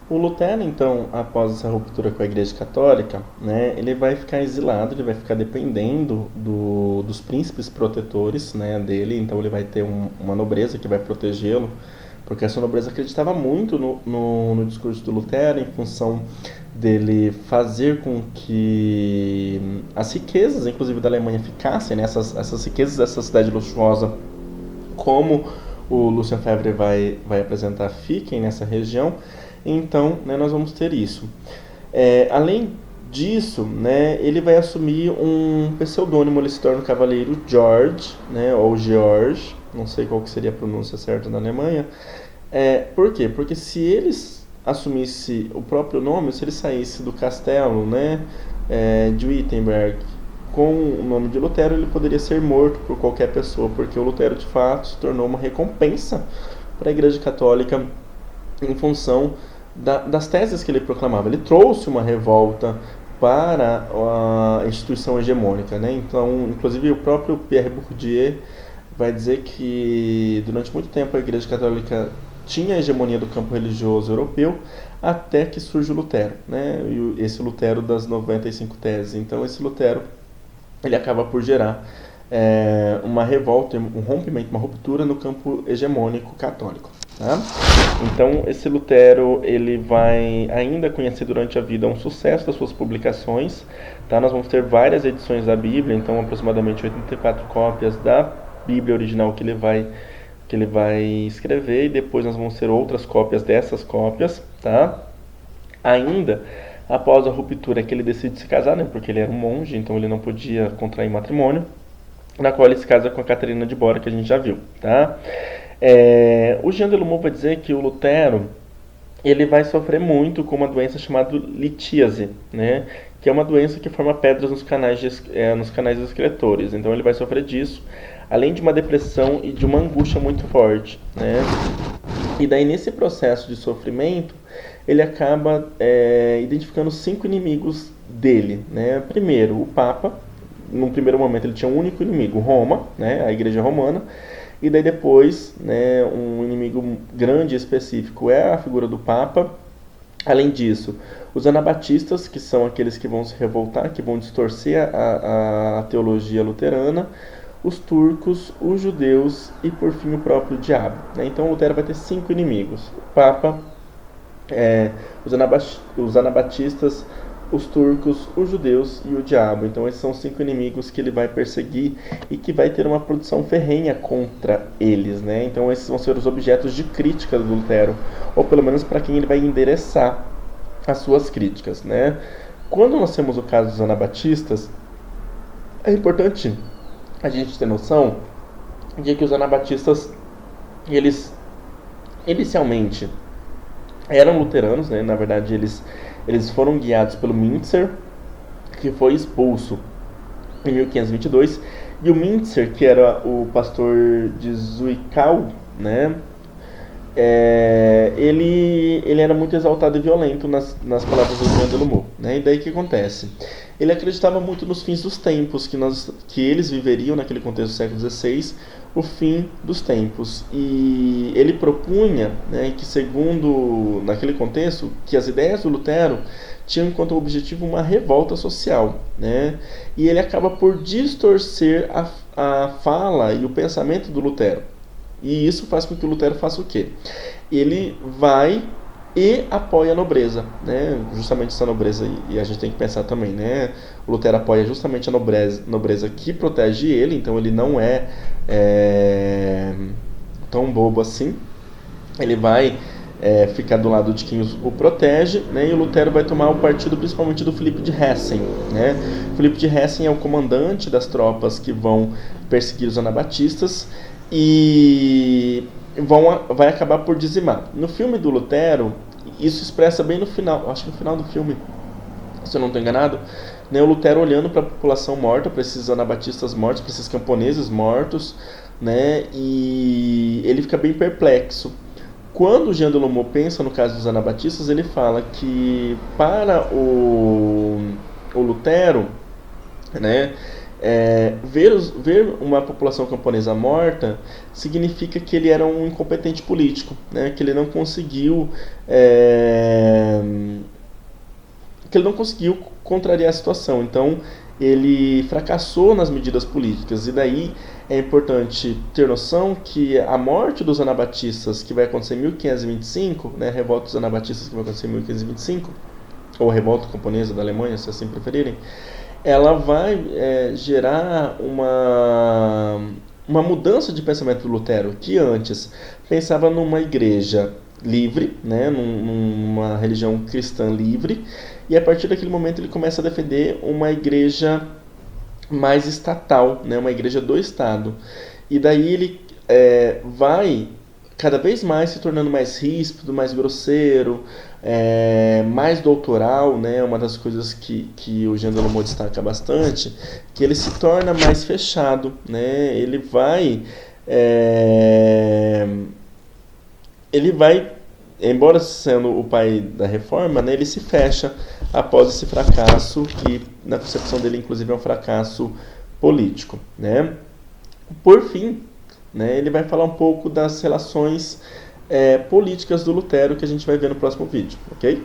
O Lutero, então, após essa ruptura com a Igreja Católica, né, ele vai ficar exilado, ele vai ficar dependendo dos príncipes protetores, né, dele, então ele vai ter uma nobreza que vai protegê-lo, porque essa nobreza acreditava muito no discurso do Lutero, em função dele fazer com que as riquezas, inclusive da Alemanha, ficassem, né, essas riquezas dessa cidade luxuosa, como o Lucien Febvre vai apresentar, fiquem nessa região. Então, né, nós vamos ter isso. Além disso, né, ele vai assumir um pseudônimo, ele se torna o Cavaleiro George, né, ou George, não sei qual que seria a pronúncia certa na Alemanha. Por quê? Porque se eles assumisse o próprio nome, se ele saísse do castelo, né, de Wittenberg com o nome de Lutero, ele poderia ser morto por qualquer pessoa, porque o Lutero de fato se tornou uma recompensa para a Igreja Católica em função das teses que ele proclamava. Ele trouxe uma revolta para a instituição hegemônica, né? Então, inclusive o próprio Pierre Bourdieu vai dizer que durante muito tempo a Igreja Católica tinha a hegemonia do campo religioso europeu, até que surge o Lutero, né? E esse Lutero das 95 teses. Então, esse Lutero ele acaba por gerar uma revolta, um rompimento, uma ruptura no campo hegemônico católico. Tá? Então, esse Lutero ele vai ainda conhecer durante a vida um sucesso das suas publicações. Tá? Nós vamos ter várias edições da Bíblia, então aproximadamente 84 cópias da Bíblia original que ele vai escrever, e depois nós vamos ter outras cópias dessas cópias. Tá? Ainda após a ruptura que ele decide se casar, né, porque ele era um monge, então ele não podia contrair matrimônio, na qual ele se casa com a Catarina de Bora, que a gente já viu. Tá? O Jean Delumeau vai dizer que o Lutero ele vai sofrer muito com uma doença chamada litíase, né, que é uma doença que forma pedras nos canais excretores. Então ele vai sofrer disso, além de uma depressão e de uma angústia muito forte, né? E daí nesse processo de sofrimento ele acaba identificando 5 inimigos dele, né? Primeiro, o Papa. Num primeiro momento ele tinha um único inimigo, Roma, né? A Igreja Romana. E daí depois, né, um inimigo grande e específico é a figura do Papa. Além disso, os anabatistas, que são aqueles que vão se revoltar, que vão distorcer a teologia luterana, os turcos, os judeus e por fim o próprio diabo, né? Então Lutero vai ter 5 inimigos: o Papa, os anabatistas, os turcos, os judeus e o diabo. Então esses são os 5 inimigos que ele vai perseguir e que vai ter uma produção ferrenha contra eles, né? Então esses vão ser os objetos de crítica do Lutero, ou pelo menos para quem ele vai endereçar as suas críticas, né? Quando nós temos o caso dos anabatistas, é importante a gente ter noção de que os anabatistas, eles inicialmente eram luteranos, né? Na verdade eles foram guiados pelo Mintzer, que foi expulso em 1522, e o Mintzer, que era o pastor de Zwickau, né? Ele era muito exaltado e violento nas palavras do Jean Delumeau, né? E daí o que acontece? Ele acreditava muito nos fins dos tempos, que eles viveriam naquele contexto do século XVI, o fim dos tempos. E ele propunha, né, que segundo, naquele contexto, que as ideias do Lutero tinham enquanto objetivo uma revolta social, né? E ele acaba por distorcer a fala e o pensamento do Lutero. E isso faz com que o Lutero faça o quê? Ele vai e apoia a nobreza, né? Justamente essa nobreza, e a gente tem que pensar também, né? O Lutero apoia justamente a nobreza que protege ele, então ele não é tão bobo assim. Ele vai ficar do lado de quem o protege, né? E o Lutero vai tomar o partido principalmente do Filipe de Hessen, né? Filipe de Hessen é o comandante das tropas que vão perseguir os anabatistas e vai acabar por dizimar. No filme do Lutero, isso expressa bem no final, acho que no final do filme, se eu não estou enganado, né, o Lutero olhando para a população morta, para esses anabatistas mortos, para esses camponeses mortos, né, e ele fica bem perplexo. Quando o Jean Delumeau pensa no caso dos anabatistas, ele fala que para o Lutero, né, ver uma população camponesa morta significa que ele era um incompetente político, né? É, que ele não conseguiu contrariar a situação. Então, ele fracassou nas medidas políticas. E daí é importante ter noção que a morte dos anabatistas, que vai acontecer em 1525, né, a revolta dos anabatistas que vai acontecer em 1525, ou a revolta camponesa da Alemanha, se assim preferirem, ela vai gerar uma mudança de pensamento do Lutero, que antes pensava numa igreja livre, né, numa religião cristã livre, e a partir daquele momento ele começa a defender uma igreja mais estatal, né, uma igreja do Estado. E daí ele vai cada vez mais se tornando mais ríspido, mais grosseiro, mais doutoral, né? Uma das coisas que o Jean Delumeau destaca bastante, que ele se torna mais fechado, né? Ele vai, embora sendo o pai da reforma, né, ele se fecha após esse fracasso, que na concepção dele inclusive é um fracasso político, né? Por fim, né, ele vai falar um pouco das relações políticas do Lutero, que a gente vai ver no próximo vídeo, ok?